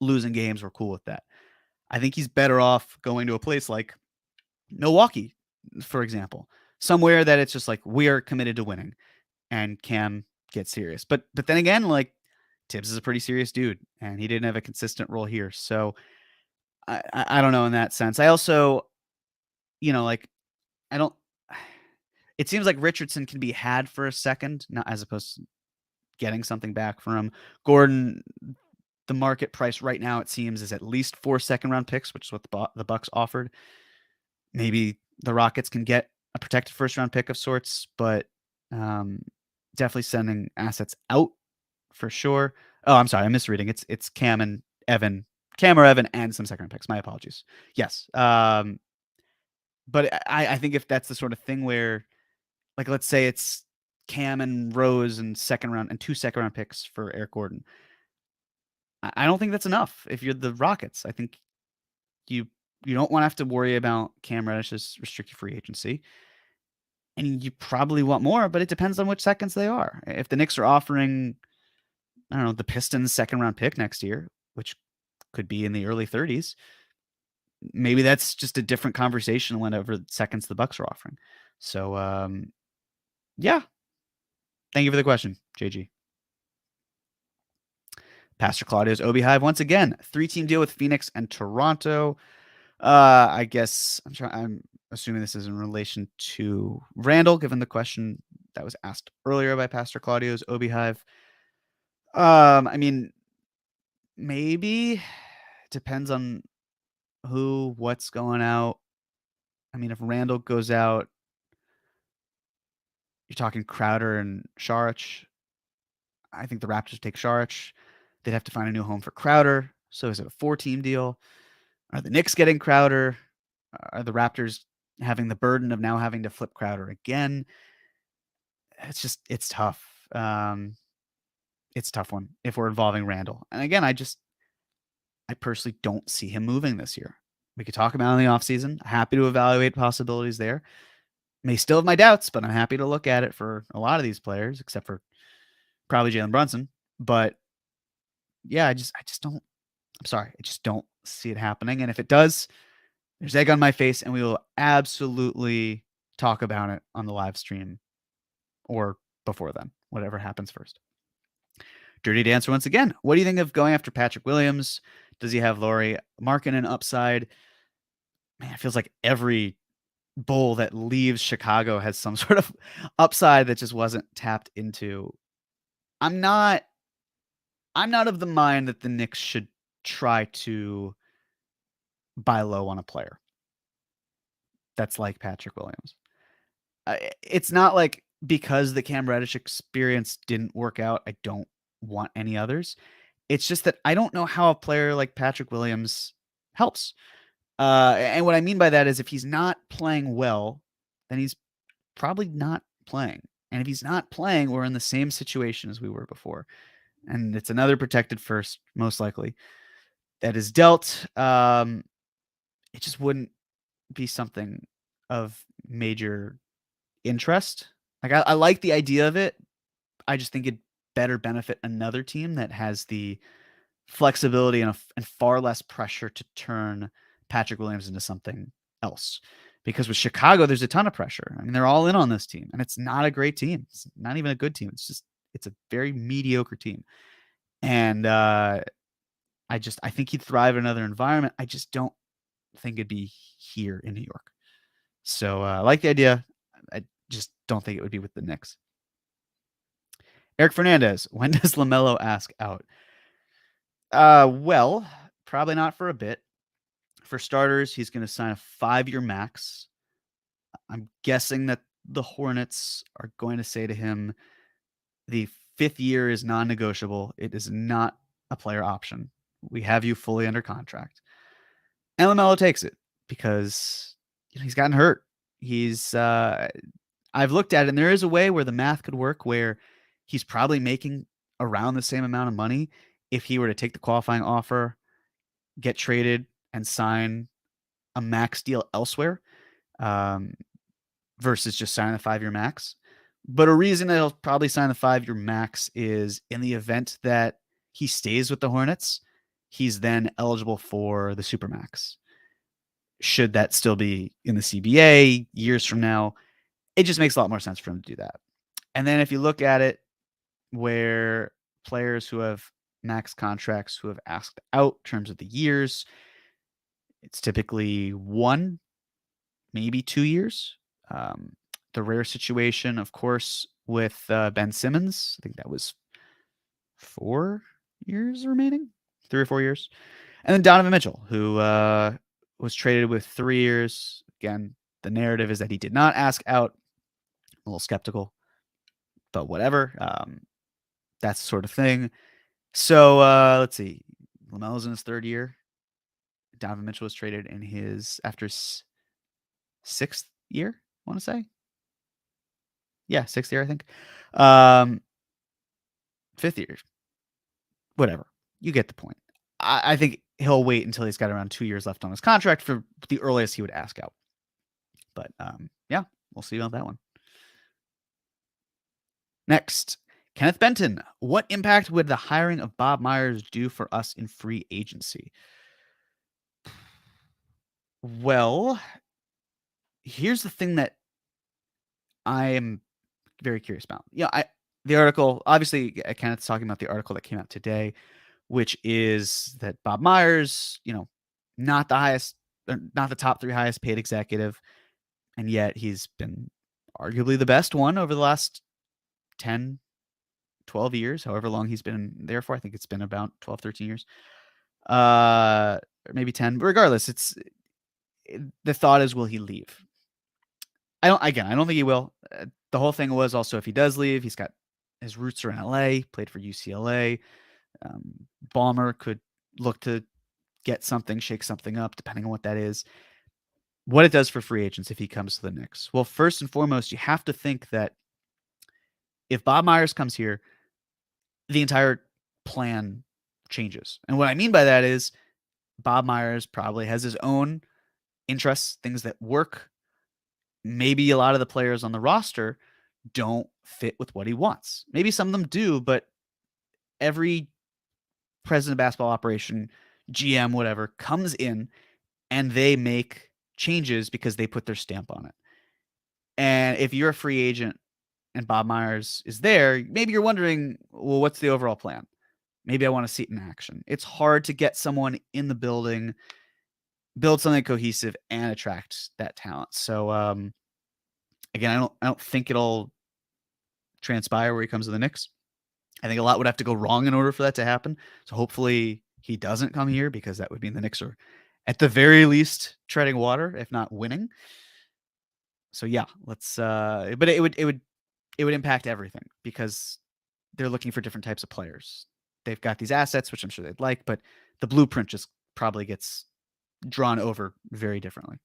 [SPEAKER 1] losing games. We're cool with that. I think he's better off going to a place like Milwaukee, for example, somewhere that it's just like we are committed to winning, and Cam gets serious. But then again, like Tibbs is a pretty serious dude, and he didn't have a consistent role here. So I don't know in that sense. I also, like I don't. It seems like Richardson can be had for a second, not as opposed to getting something back from him. Gordon, the market price right now, it seems, is at least 4 second-round picks, which is what the Bucks offered. Maybe the Rockets can get a protected first-round pick of sorts, but definitely sending assets out for sure. Oh, I'm sorry, I'm misreading. It's Cam or Evan, and some second-round picks. My apologies. Yes, but I think if that's the sort of thing where, like, let's say it's Cam and Rose and 2 second-round picks for Eric Gordon. I don't think that's enough if you're the Rockets. I think you don't want to have to worry about Cam Reddish's restricted free agency. And you probably want more, but it depends on which seconds they are. If the Knicks are offering, I don't know, the Pistons second-round pick next year, which could be in the early 30s, maybe that's just a different conversation whenever seconds the Bucks are offering. So, yeah. Thank you for the question, JG. Pastor Claudio's Obi Hive once again, 3-team deal with Phoenix and Toronto. I guess I'm assuming this is in relation to Randle, given the question that was asked earlier by Pastor Claudio's Obi Hive. I mean, maybe depends on what's going out. I mean, if Randle goes out, you're talking Crowder and Saric. I think the Raptors take Saric. They'd have to find a new home for Crowder. So is it a 4-team deal? Are the Knicks getting Crowder? Are the Raptors having the burden of now having to flip Crowder again? It's tough. It's a tough one if we're involving Randle. And again, I personally don't see him moving this year. We could talk about it in the offseason. Happy to evaluate possibilities there. May still have my doubts, but I'm happy to look at it for a lot of these players, except for probably Jalen Brunson. But yeah, I just don't. I'm sorry, I just don't see it happening. And if it does, there's egg on my face, and we will absolutely talk about it on the live stream or before then, whatever happens first. Dirty Dancer once again. What do you think of going after Patrick Williams? Does he have Lauri Markkanen upside? Man, it feels like every Bull that leaves Chicago has some sort of upside that just wasn't tapped into. I'm not of the mind that the Knicks should try to buy low on a player that's like Patrick Williams. It's not like because the Cam Reddish experience didn't work out, I don't want any others. It's just that I don't know how a player like Patrick Williams helps. And what I mean by that is if he's not playing well, then he's probably not playing. And if he's not playing, we're in the same situation as we were before. And it's another protected first, most likely, that is dealt. It just wouldn't be something of major interest. Like I like the idea of it. I just think it'd better benefit another team that has the flexibility and far less pressure to turn Patrick Williams into something else. Because with Chicago, there's a ton of pressure. I mean, they're all in on this team, and it's not a great team. It's not even a good team. It's a very mediocre team. And I think he'd thrive in another environment. I just don't think it'd be here in New York. So I like the idea. I just don't think it would be with the Knicks. Eric Fernandez, when does LaMelo ask out? Well, probably not for a bit. For starters, he's going to sign a 5-year max. I'm guessing that the Hornets are going to say to him, the 5th year is non-negotiable. It is not a player option. We have you fully under contract. And LaMelo takes it because he's gotten hurt. I've looked at it, and there is a way where the math could work where he's probably making around the same amount of money if he were to take the qualifying offer, get traded, and sign a max deal elsewhere versus just signing the 5-year max. But a reason that he'll probably sign the 5-year max is in the event that he stays with the Hornets, he's then eligible for the Supermax. Should that still be in the CBA years from now, it just makes a lot more sense for him to do that. And then if you look at it where players who have max contracts who have asked out in terms of the years, it's typically 1, maybe 2 years. The rare situation, of course, with Ben Simmons, I think that was 4 years remaining, 3 or 4 years. And then Donovan Mitchell, who was traded with 3 years. Again, the narrative is that he did not ask out. I'm a little skeptical, but whatever. That's the sort of thing. So let's see. LaMelo's in his 3rd year. Donovan Mitchell was traded in his after 6th year, I want to say. Yeah, 6th year, I think. 5th year, whatever. You get the point. I think he'll wait until he's got around 2 years left on his contract for the earliest he would ask out. But yeah, we'll see about that one. Next, Kenneth Benton. What impact would the hiring of Bob Myers do for us in free agency? Well, here's the thing that I am very curious about. The article, obviously, Kenneth's talking about the article that came out today, which is that Bob Myers, not the top 3 highest paid executive, and yet he's been arguably the best one over the last 10, 12 years, however long he's been there for. I think it's been about 12, 13 years. Or maybe 10. But regardless, the thought is, will he leave? I don't think he will. The whole thing was also, if he does leave, he's got his roots are in LA, played for UCLA. Ballmer could look to get something, shake something up, depending on what that is. What it does for free agents if he comes to the Knicks. Well, first and foremost, you have to think that if Bob Myers comes here, the entire plan changes. And what I mean by that is Bob Myers probably has his own interests, things that work. Maybe a lot of the players on the roster don't fit with what he wants. Maybe some of them do, but every president of basketball operation, GM, whatever, comes in and they make changes because they put their stamp on it. And if you're a free agent and Bob Myers is there, maybe you're wondering, well, what's the overall plan? Maybe I want to see it in action. It's hard to get someone in the building, build something cohesive, and attract that talent. So again, I don't think it'll transpire where he comes to the Knicks. I think a lot would have to go wrong in order for that to happen. So hopefully he doesn't come here, because that would mean the Knicks are at the very least treading water, if not winning. So yeah, let's but it would impact everything, because they're looking for different types of players. They've got these assets, which I'm sure they'd like, but the blueprint just probably gets drawn over very differently.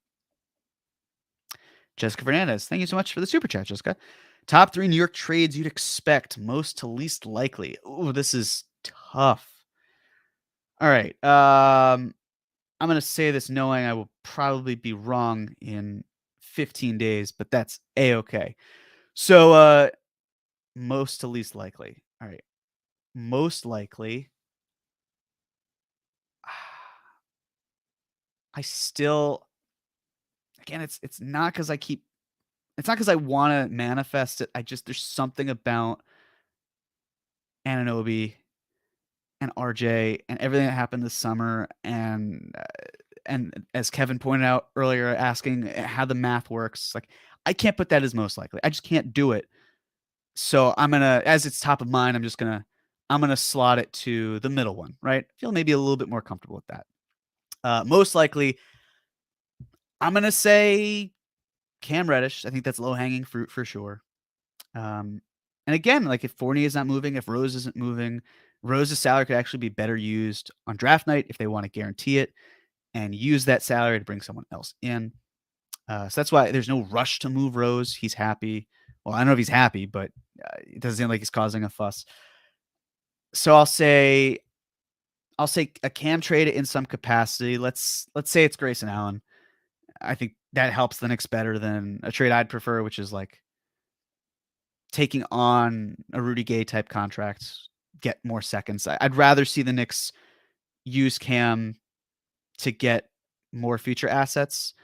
[SPEAKER 1] Jessica Fernandez, thank you so much for the super chat, Jessica. Top 3 New York trades you'd expect, most to least likely. Ooh, this is tough. All right. I'm going to say this knowing I will probably be wrong in 15 days, but that's A-okay. So most to least likely. All right. Most likely. I still, again, it's not because it's not because I want to manifest it. There's something about Anunoby and RJ and everything that happened this summer, and as Kevin pointed out earlier, asking how the math works, like, I can't put that as most likely. I just can't do it. So I'm gonna, as it's top of mind, I'm gonna slot it to the middle one, right? I feel maybe a little bit more comfortable with that. Most likely, I'm gonna say Cam Reddish. I think that's low hanging fruit for sure. And again, like, if Fournier is not moving, if Rose isn't moving, Rose's salary could actually be better used on draft night if they want to guarantee it and use that salary to bring someone else in. So that's why there's no rush to move Rose. He's happy. Well, I don't know if he's happy, but it doesn't seem like he's causing a fuss. So I'll say a Cam trade in some capacity. Let's say it's Grayson Allen. I think that helps the Knicks better than a trade I'd prefer, which is like taking on a Rudy Gay type contract, get more seconds. I'd rather see the Knicks use Cam to get more future assets,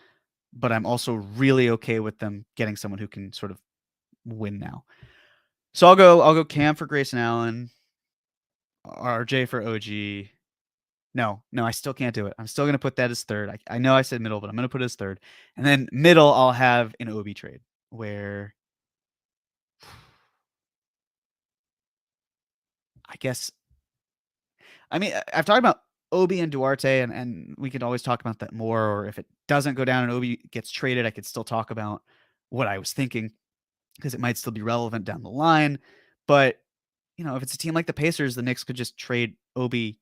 [SPEAKER 1] but I'm also really okay with them getting someone who can sort of win now. So I'll go Cam for Grayson Allen, RJ for OG. No, I still can't do it. I'm still going to put that as third. I know I said middle, but I'm going to put it as third. And then middle, I'll have an Obi trade where I guess, I mean, I've talked about Obi and Duarte, and we could always talk about that more. Or if it doesn't go down and Obi gets traded, I could still talk about what I was thinking, because it might still be relevant down the line. But, if it's a team like the Pacers, the Knicks could just trade Obi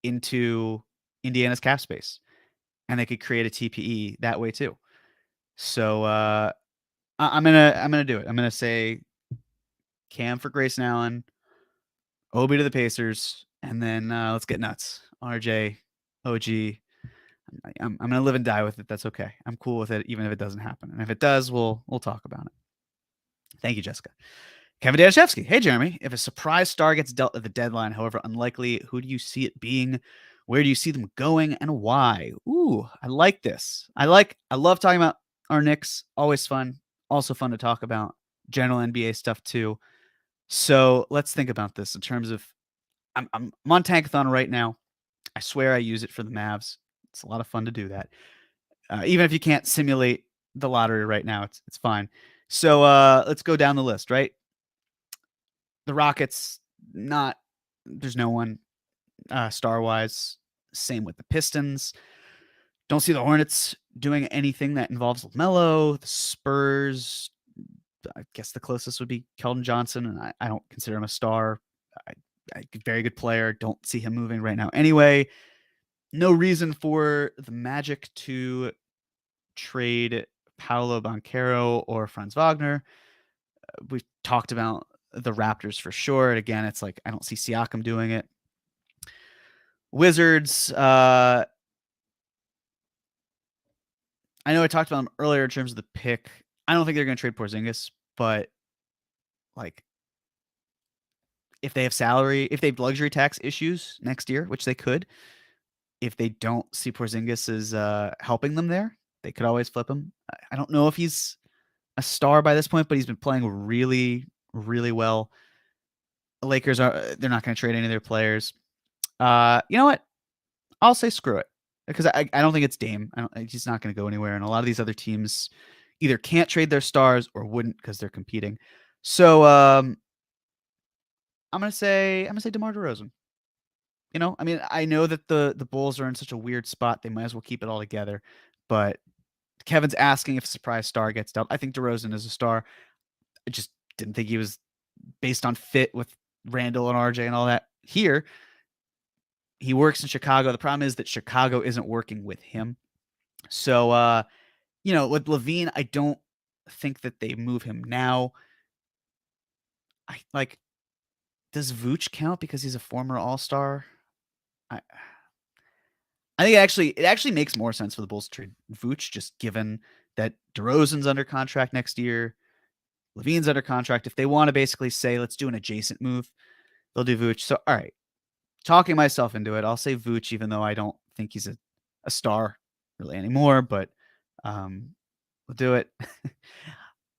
[SPEAKER 1] into Indiana's cap space, and they could create a TPE that way too. So I'm gonna do it. I'm gonna say Cam for Grayson Allen, Obi to the Pacers, and then let's get nuts. RJ, OG. I'm gonna live and die with it. That's okay. I'm cool with it, even if it doesn't happen. And if it does, we'll talk about it. Thank you, Jessica. Kevin Danishevsky. Hey, Jeremy. If a surprise star gets dealt at the deadline, however unlikely, who do you see it being? Where do you see them going, and why? Ooh, I like this. I love talking about our Knicks. Always fun. Also fun to talk about general NBA stuff too. So let's think about this in terms of I'm on Tankathon right now. I swear I use it for the Mavs. It's a lot of fun to do that. Even if you can't simulate the lottery right now, it's fine. So let's go down the list, right? The Rockets, not there's no one star wise. Same with the Pistons. Don't see the Hornets doing anything that involves LaMelo. The Spurs, I guess the closest would be Keldon Johnson, and I don't consider him a star. Very good player. Don't see him moving right now. Anyway, no reason for the Magic to trade Paolo Banchero or Franz Wagner. We've talked about the Raptors for sure. And again, it's like I don't see C.R.E.A.M doing it. Wizards, I know I talked about them earlier in terms of the pick. I don't think they're going to trade Porzingis, but like if they have luxury tax issues next year, which they could, if they don't see Porzingis as helping them there, they could always flip him. I don't know if he's a star by this point, but he's been playing really, really well. The Lakers they're not going to trade any of their players. You know what? I'll say screw it because I don't think it's Dame. He's not going to go anywhere, and a lot of these other teams either can't trade their stars or wouldn't because they're competing. So I'm gonna say DeMar DeRozan. You know, I mean, I know that the Bulls are in such a weird spot; they might as well keep it all together. But Kevin's asking if a surprise star gets dealt. I think DeRozan is a star. I just didn't think he was based on fit with Randle and RJ and all that. Here, he works in Chicago. The problem is that Chicago isn't working with him. So, you know, with LaVine, I don't think that they move him now. I like, does Vooch count because he's a former All-Star? I I think it actually makes more sense for the Bulls to trade Vooch, just given that DeRozan's under contract next year, LaVine's under contract. If they want to basically say, let's do an adjacent move, they'll do Vooch. So, all right, talking myself into it, I'll say Vooch, even though I don't think he's a star really anymore, but we'll do it.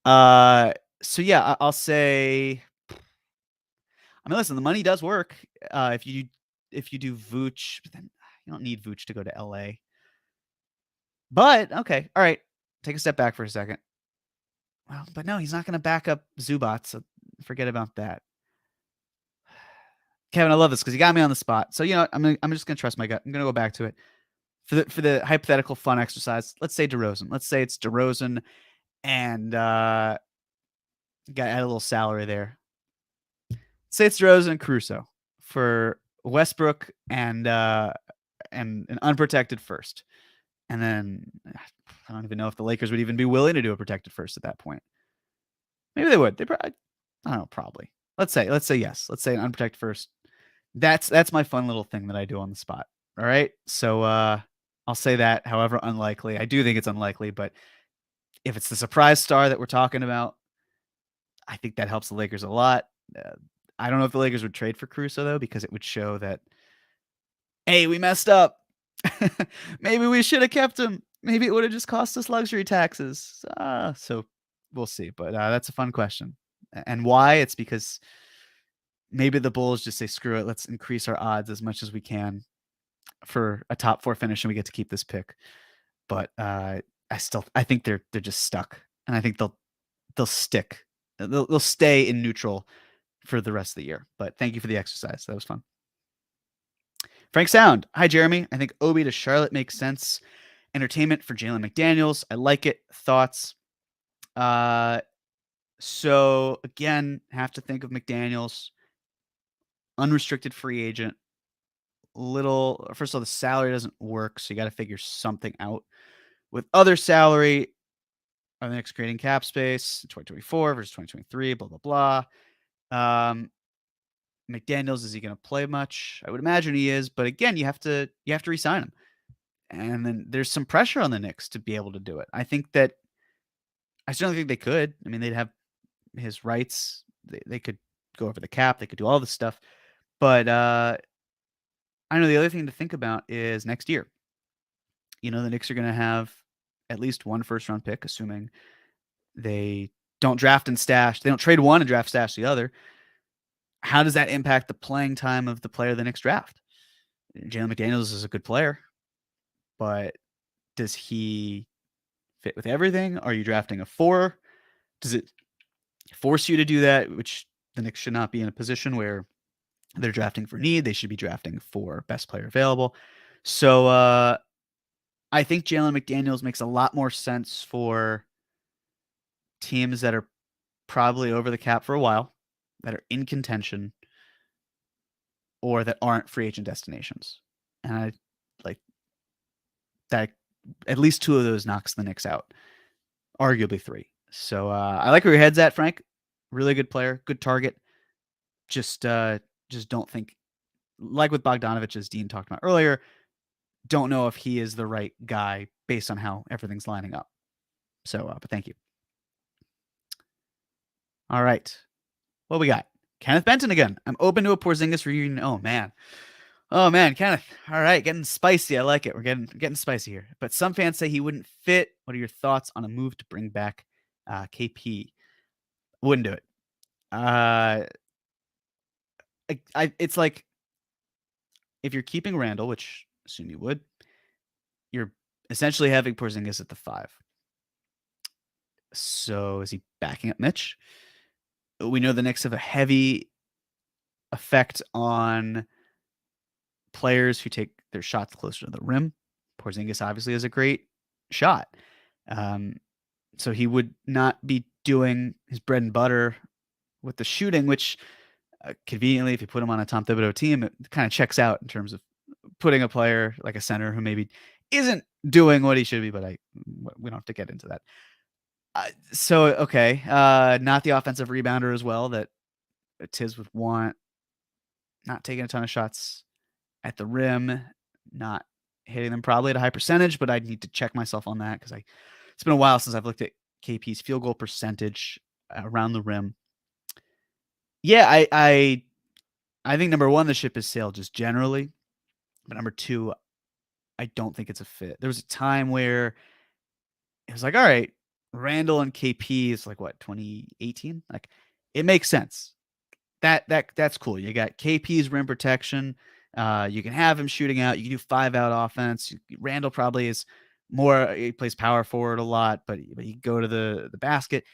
[SPEAKER 1] So yeah, I'll say. I mean, listen, the money does work. If you do Vooch, but then you don't need Vooch to go to LA. But okay, all right, take a step back for a second. Well, but no, he's not going to back up Zubac, so forget about that. Kevin, I love this because you got me on the spot. So you know, I'm just gonna trust my gut. I'm gonna go back to it for the hypothetical fun exercise. Let's say DeRozan. Let's say it's DeRozan, and got to add a little salary there. Say it's DeRozan and Caruso for Westbrook and an unprotected first, and then I don't even know if the Lakers would even be willing to do a protected first at that point. Maybe they would. They probably, I don't know, probably. Let's say yes. Let's say an unprotected first. That's my fun little thing that I do on the spot. All right. So I'll say that, however unlikely. I do think it's unlikely, but if it's the surprise star that we're talking about, I think that helps the Lakers a lot. I don't know if the Lakers would trade for Caruso though, because it would show that, hey, we messed up. Maybe we should have kept him. Maybe it would have just cost us luxury taxes. So we'll see. But that's a fun question. And why? It's because maybe the Bulls just say, screw it. Let's increase our odds as much as we can for a top 4 finish, and we get to keep this pick. But I think they're just stuck, and I think they'll stick. They'll stay in neutral for the rest of the year. But thank you for the exercise. That was fun. Frank Sound. Hi, Jeremy. I think Obi to Charlotte makes sense. Entertainment for Jalen McDaniels. I like it. Thoughts? So again, have to think of McDaniels. Unrestricted free agent. First of all, the salary doesn't work, so you got to figure something out. With other salary, are the Knicks creating cap space in 2024 versus 2023? Blah blah blah. McDaniels, is he going to play much? I would imagine he is, but again, you have to re-sign him, and then there's some pressure on the Knicks to be able to do it. I certainly think they could. I mean, they'd have his rights. They could go over the cap. They could do all this stuff, but I know the other thing to think about is next year. The Knicks are going to have at least one first-round pick, assuming they don't draft and stash. They don't trade one and draft stash the other. How does that impact the playing time of the player the Knicks draft? Jalen McDaniels is a good player, but does he fit with everything? Are you drafting a 4? Does it force you to do that? Which the Knicks should not be in a position where they're drafting for need. They should be drafting for best player available. So I think Jalen McDaniels makes a lot more sense for teams that are probably over the cap for a while, that are in contention, or that aren't free agent destinations. And I like that. At least 2 of those knocks the Knicks out, arguably 3. So I like where your head's at, Frank. Really good player, good target. Just don't think, like with Bogdanovic, as Dean talked about earlier, don't know if he is the right guy based on how everything's lining up. So, but thank you. All right. What we got? Kenneth Benton again. I'm open to a Porzingis reunion. Oh man, Kenneth. All right, getting spicy. I like it. We're getting spicy here. But some fans say he wouldn't fit. What are your thoughts on a move to bring back KP? Wouldn't do it. It's like if you're keeping Randle, which I assume you would, you're essentially having Porzingis at the 5. So is he backing up Mitch? We know the Knicks have a heavy effect on players who take their shots closer to the rim. Porzingis obviously has a great shot. So he would not be doing his bread and butter with the shooting, which conveniently, if you put him on a Tom Thibodeau team, it kind of checks out in terms of putting a player like a center who maybe isn't doing what he should be, but we don't have to get into that. Okay, not the offensive rebounder as well that Tiz would want. Not taking a ton of shots at the rim, not hitting them probably at a high percentage, but I'd need to check myself on that because it's been a while since I've looked at KP's field goal percentage around the rim. Yeah, I think number 1, the ship has sailed just generally, but number 2, I don't think it's a fit. There was a time where it was like, all right, Randle and KP is like what, 2018? Like it makes sense. That's cool. You got KP's rim protection. You can have him shooting out. You can do 5-out offense. Randle probably is more. He plays power forward a lot, but he go to the basket.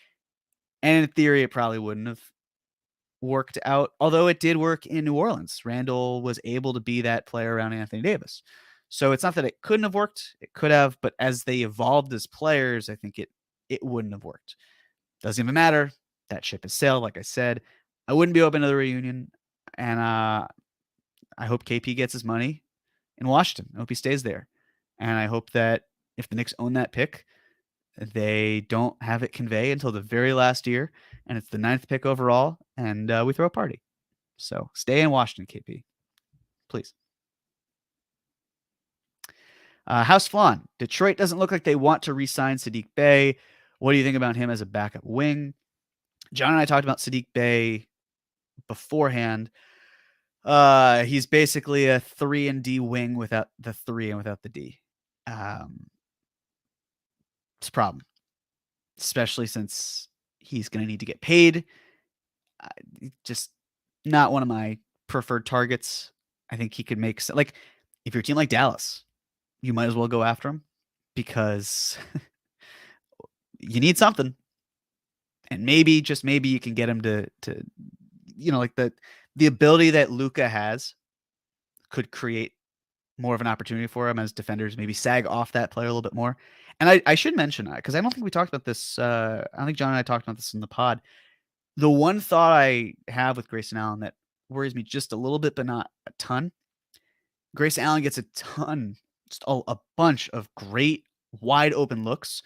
[SPEAKER 1] And in theory, it probably wouldn't have worked out. Although it did work in New Orleans. Randle was able to be that player around Anthony Davis. So it's not that it couldn't have worked. It could have, but as they evolved as players, I think it wouldn't have worked. Doesn't even matter. That ship has sailed, like I said. I wouldn't be open to the reunion, and I hope KP gets his money in Washington. I hope he stays there, and I hope that if the Knicks own that pick, they don't have it convey until the very last year, and it's the 9th pick overall, and we throw a party. So stay in Washington, KP, please. House Flan. Detroit doesn't look like they want to re-sign Saddiq Bey. What do you think about him as a backup wing? John and I talked about Saddiq Bey beforehand. He's basically a 3 and D wing without the 3 and without the D. It's a problem, especially since he's going to need to get paid. Just not one of my preferred targets. I think he could make, like, if you're a team like Dallas, you might as well go after him because you need something. And maybe, just maybe, you can get him to like the ability that Luka has could create more of an opportunity for him as defenders maybe sag off that player a little bit more. And I should mention that because I don't think we talked about this. I don't think John and I talked about this in the pod. The one thought I have with Grayson Allen that worries me just a little bit, but not a ton. Grayson Allen gets a ton, just a bunch of great wide open looks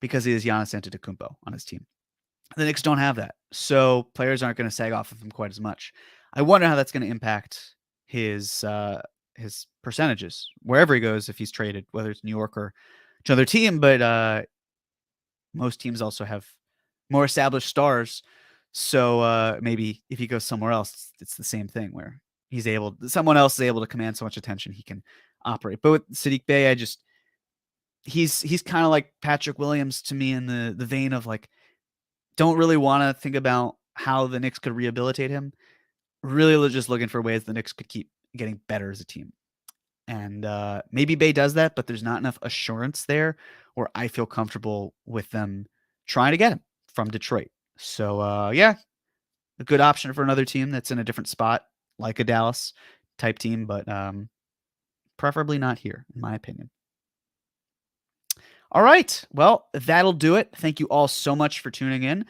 [SPEAKER 1] because he has Giannis Antetokounmpo on his team. The Knicks don't have that, so players aren't going to sag off of him quite as much. I wonder how that's going to impact his percentages wherever he goes if he's traded, whether it's New York or to another team. But most teams also have more established stars, so maybe if he goes somewhere else, it's the same thing where someone else is able to command so much attention he can operate. But with Saddiq Bey, he's kind of like Patrick Williams to me in the vein of like, don't really want to think about how the Knicks could rehabilitate him. Really just looking for ways the Knicks could keep getting better as a team. And maybe Bey does that, but there's not enough assurance there where I feel comfortable with them trying to get him from Detroit. So, yeah, a good option for another team that's in a different spot, like a Dallas type team, but preferably not here, in my opinion. All right. Well, that'll do it. Thank you all so much for tuning in.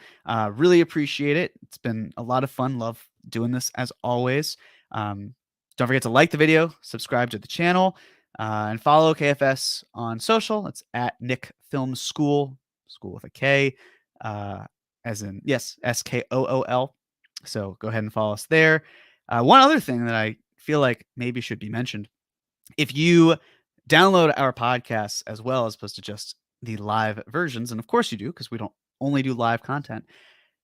[SPEAKER 1] Really appreciate it. It's been a lot of fun. Love doing this as always. Don't forget to like the video, subscribe to the channel, and follow KFS on social. It's at Knicks Film School, school with a K, as in, yes, SKOOL. So go ahead and follow us there. One other thing that I feel like maybe should be mentioned, if you download our podcasts as well as opposed to just the live versions, and of course you do because we don't only do live content,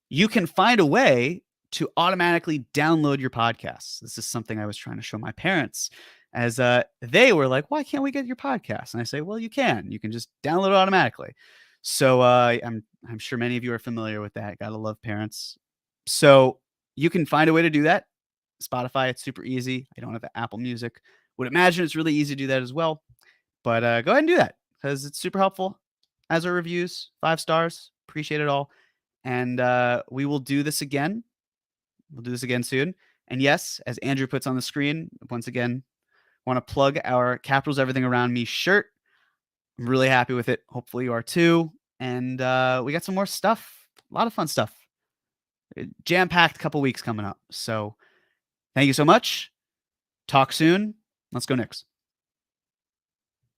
[SPEAKER 1] you can find a way to automatically download your podcasts. This is something I was trying to show my parents as they were like, why can't we get your podcast? And I say, well, you can just download it automatically. So I'm sure many of you are familiar with that. Gotta love parents. So you can find a way to do that. Spotify, it's super easy. I don't have Apple Music. Would imagine it's really easy to do that as well. But go ahead and do that because it's super helpful. As our reviews, 5 stars. Appreciate it all. And we will do this again. We'll do this again soon. And yes, as Andrew puts on the screen, once again, want to plug our Capitals Everything Around Me shirt. I'm really happy with it. Hopefully you are too. And we got some more stuff. A lot of fun stuff. Jam-packed couple weeks coming up. So thank you so much. Talk soon. Let's go Knicks.